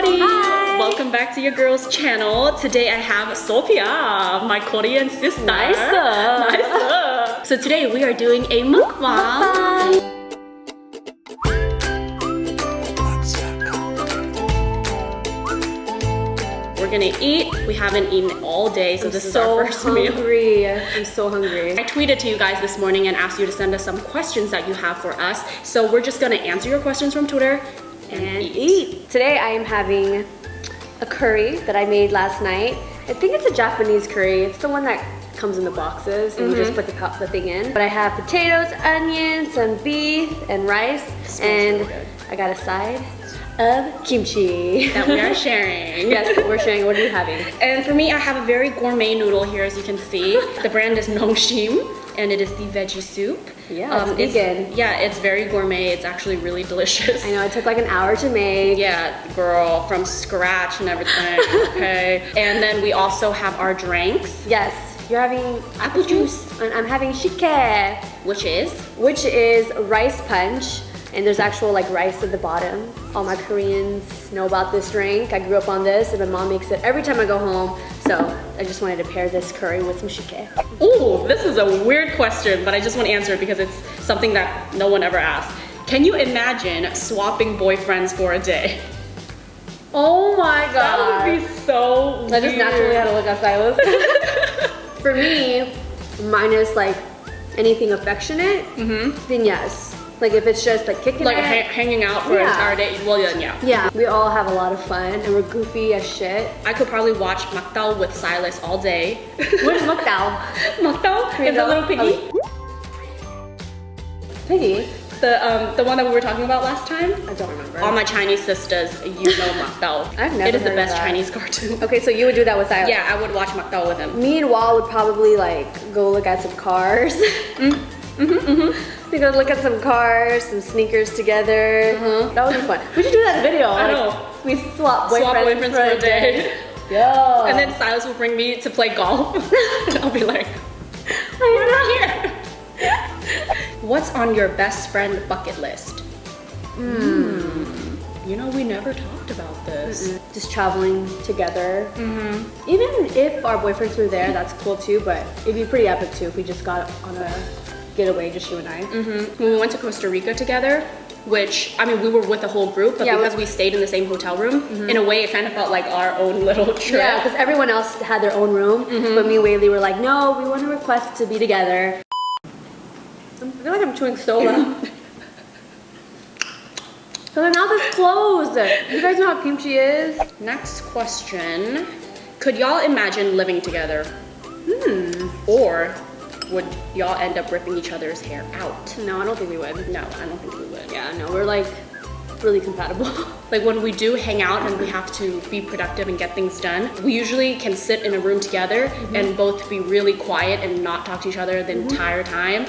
everybody! Hi! Welcome back to your girls channel. Today I have Sophia, my Korean sister. Nice. So today we are doing a mukbang. We're gonna eat. We haven't eaten all day, so this is our first meal. I'm so hungry. I tweeted to you guys this morning and asked you to send us some questions that you have for us. So we're just gonna answer your questions from Twitter and eat. Today I am having a curry that I made last night. I think it's a Japanese curry. It's the one that comes in the boxes and you just put the thing in. But I have potatoes, onions, some beef, and rice. And really good. I got a side of kimchi. That we are sharing. Yes, we're sharing. What are you having? And for me, I have a very gourmet noodle here, as you can see. The brand is Nongshim, and it is the veggie soup. Yeah, it's vegan. Yeah, it's very gourmet. It's actually really delicious. I know, it took like an hour to make. Yeah, girl, from scratch and everything, okay? And then we also have our drinks. Yes, you're having Apple juice. And I'm having shike. Which is rice punch. And there's actual like rice at the bottom. All my Koreans know about this drink. I grew up on this and my mom makes it every time I go home. So I just wanted to pair this curry with some shike. Ooh, this is a weird question, but I just want to answer it because it's something that no one ever asked. Can you imagine swapping boyfriends for a day? Oh my god. That would be so weird. I just naturally had to look at Silas. For me, minus like anything affectionate, then yes. Like if it's just like kicking like it. hanging out for an entire day, well then yeah. Yeah, we all have a lot of fun and we're goofy as shit. I could probably watch MUKBANG with Silas all day. What is MUKBANG? MUKBANG is a little piggy. Piggy? The one that we were talking about last time? I don't remember. All my Chinese sisters, you know MUKBANG. I've never It is the heard best of that. Chinese cartoon. Okay, so you would do that with Silas? Yeah, I would watch MUKBANG with him. Me and Wall would probably like go look at some cars. We go look at some cars, some sneakers together. That would be fun. We should do that video. I like, know. We swap boyfriends for a day. Yo. And then Silas will bring me to play golf. And I'll be like, I here. What's on your best friend bucket list? You know, we never talked about this. Just traveling together. Even if our boyfriends were there, that's cool too, but it'd be pretty epic too if we just got on a getaway, just you and I. When we went to Costa Rica together, which, I mean, we were with the whole group, but because we stayed in the same hotel room, in a way it kind of felt like our own little trip. Yeah, because everyone else had their own room, but me and Weylie were like, no, we want to request to be together. I feel like I'm chewing so loud. So my mouth is closed. You guys know how kimchi is? Next question. Could y'all imagine living together? Or would y'all end up ripping each other's hair out? No, I don't think we would. No, I don't think we would. Yeah, no, we're like really compatible. Like when we do hang out and we have to be productive and get things done, we usually can sit in a room together and both be really quiet and not talk to each other the entire time.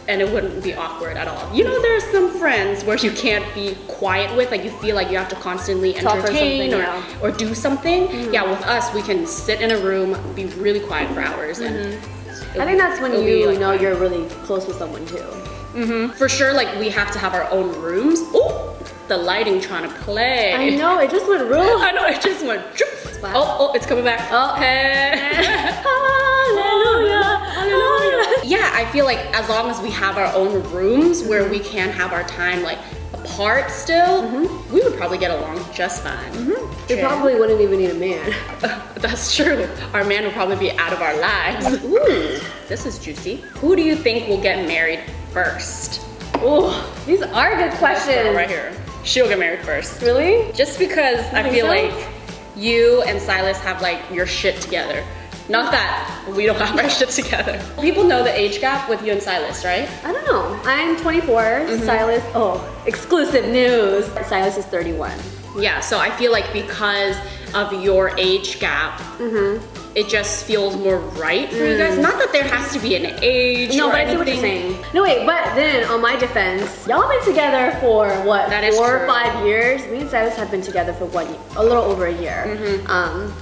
And it wouldn't be awkward at all. You know, there are some friends where you can't be quiet with, like you feel like you have to constantly entertain or do something. Yeah, with us, we can sit in a room, be really quiet for hours. And I think that's when you know you're really close with someone too. For sure, like we have to have our own rooms. Ooh, the lighting trying to play. I know, it just went real. I know, it just went. Oh, it's coming back. Oh, hey. Hallelujah. Hallelujah. Yeah, I feel like as long as we have our own rooms where we can have our time like apart still, we would probably get along just fine. We probably wouldn't even need a man. That's true. Our man would probably be out of our lives. Ooh, this is juicy. Who do you think will get married first? Ooh, these are good questions. This girl right here. She'll get married first. Really? Just because I feel like you and Silas have like your shit together. Not that we don't have our shit together. People know the age gap with you and Silas, right? I don't know. I'm 24. Silas, exclusive news. Silas is 31. Yeah, so I feel like because of your age gap, it just feels more right for you guys. Not that there has to be an age No, or but I see what you're saying. No, wait, but then on my defense, y'all been together for what, That is 4 or true. 5 years? Me and Silas have been together for a little over a year.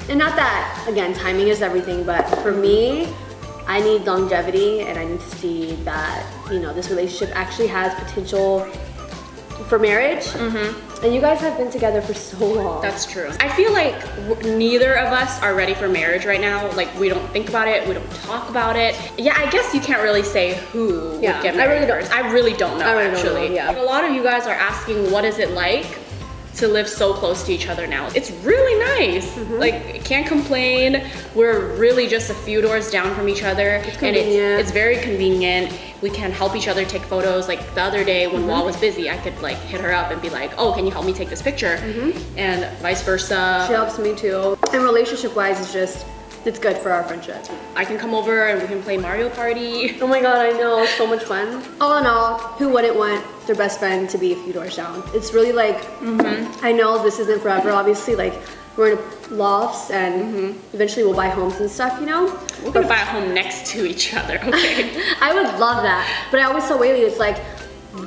And not that, again, timing is everything, but for me, I need longevity and I need to see that, you know, this relationship actually has potential for marriage. And you guys have been together for so long. That's true. I feel like neither of us are ready for marriage right now. Like, we don't think about it, we don't talk about it. Yeah, I guess you can't really say who would get married first. I really don't know, actually. Yeah. A lot of you guys are asking, what is it like to live so close to each other now? It's really nice. Like, can't complain. We're really just a few doors down from each other. And it's very convenient. We can help each other take photos. Like the other day when Wall was busy, I could like hit her up and be like, oh, can you help me take this picture? And vice versa. She helps me too. And relationship wise, it's good for our friendship. I can come over and we can play Mario Party. Oh my god, I know, so much fun. All in all, who wouldn't want their best friend to be a few doors down? It's really like, I know this isn't forever, obviously, like we're in lofts and eventually we'll buy homes and stuff, you know? We're gonna buy a home next to each other, okay? I would love that. But I always tell Weylie, it's like,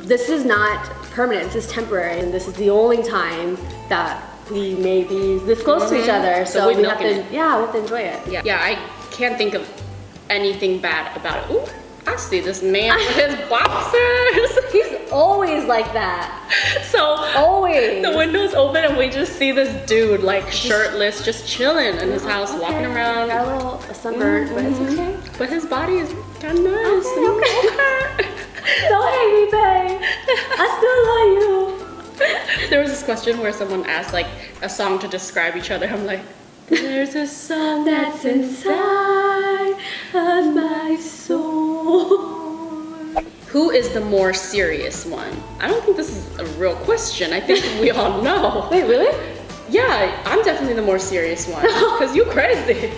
this is not permanent, this is temporary, and this is the only time that we may be this close to each other. So we have to, we have to enjoy it. Yeah, I can't think of anything bad about it. Ooh, I see this man with his boxers. He's always like that. So always. The window's open and we just see this dude like shirtless, just chilling in his house, walking around. Got a little sunburn, but it's okay. But his body is kind of nice. Okay. Don't hate me, babe. I still love you. There was this question where someone asked like a song to describe each other. I'm like, there's a song that's inside of my soul. Who is the more serious one? I don't think this is a real question. I think we all know. Wait, really? Yeah, I'm definitely the more serious one. Because you crazy.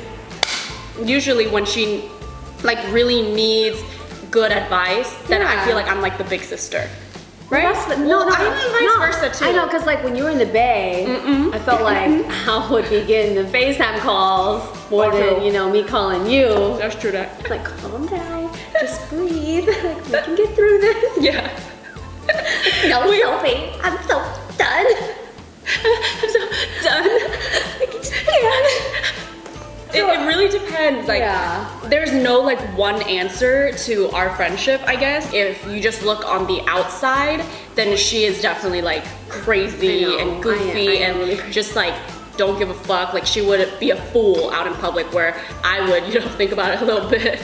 Usually when she like really needs good advice, then I feel like I'm like the big sister. Right? I mean vice versa too. I know, because like when you were in the Bay, I felt like I would be getting the FaceTime calls more than, you know, me calling you. That's true that. Like, calm down, just breathe, like we can get through this. Yeah. No, Sophie, I'm so done. I'm so done. I just can't. It really depends. Like, there's no like one answer to our friendship, I guess. If you just look on the outside, then she is definitely like crazy and goofy and really just like don't give a fuck. Like she would be a fool out in public where I would, you know, think about it a little bit.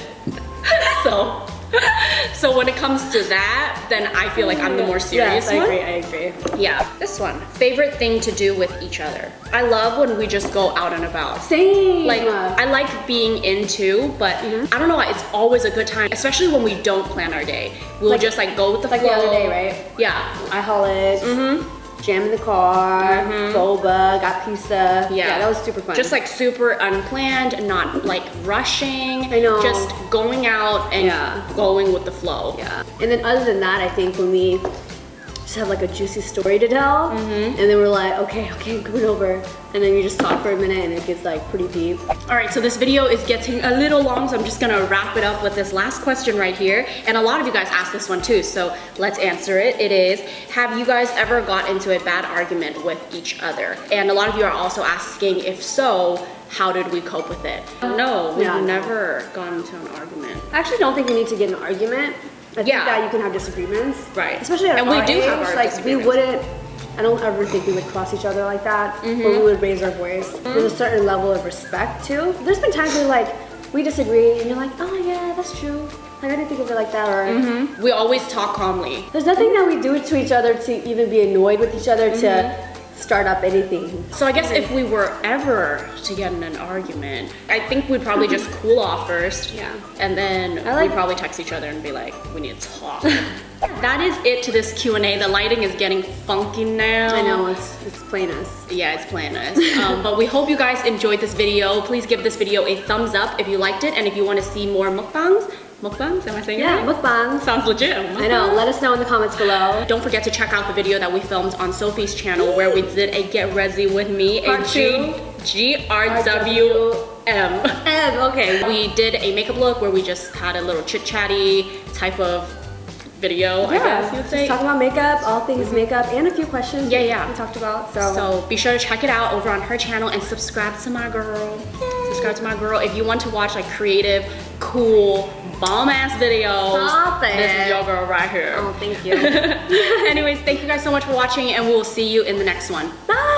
So when it comes to that, then I feel like I'm the more serious one. I agree. Yeah, this one. Favorite thing to do with each other. I love when we just go out and about. Same. Like, I like being in too, but I don't know, it's always a good time, especially when we don't plan our day. We'll like, just like go with the flow. Like the other day, right? Yeah. iHolic. Jam in the car, boba, got pizza. Yeah, that was super fun. Just like super unplanned, not like rushing. I know. Just going out and going with the flow. Yeah. And then other than that, I think when we just have like a juicy story to tell, and then we're like, okay, I'm coming over. And then you just talk for a minute and it gets like pretty deep. All right, so this video is getting a little long, so I'm just gonna wrap it up with this last question right here. And a lot of you guys asked this one too, so let's answer it. It is, have you guys ever got into a bad argument with each other? And a lot of you are also asking, if so, how did we cope with it? No, we've never gone into an argument. I actually don't think you need to get in an argument. I think that you can have disagreements. Right. Especially at our age, have our like we wouldn't, I don't ever think we would cross each other like that, but we would raise our voice. There's a certain level of respect too. There's been times where like, we disagree and you're like, oh yeah, that's true. Like I didn't think of it like that, or we always talk calmly. There's nothing that we do to each other to even be annoyed with each other to start up anything. So I guess if we were ever to get in an argument, I think we'd probably just cool off first. Yeah. And then we'd probably text each other and be like, we need to talk. That is it to this Q&A. The lighting is getting funky now. I know, it's playing us. Yeah, it's playing us. But we hope you guys enjoyed this video. Please give this video a thumbs up if you liked it, and if you want to see more mukbangs. Mukbangs? Am I saying it right? Yeah, mukbangs. Sounds legit. I know. Let us know in the comments below. Don't forget to check out the video that we filmed on Sophie's channel where we did a get ready with me, a GRWM. Okay. We did a makeup look where we just had a little chit-chatty type of video, I guess you would say. Just talking about makeup, all things makeup, and a few questions we talked about. So be sure to check it out over on her channel and subscribe to my girl. Subscribe to my girl if you want to watch like creative, cool, bomb ass videos. Stop it. This is your girl right here. Oh, thank you. Anyways, thank you guys so much for watching, and we'll see you in the next one. Bye.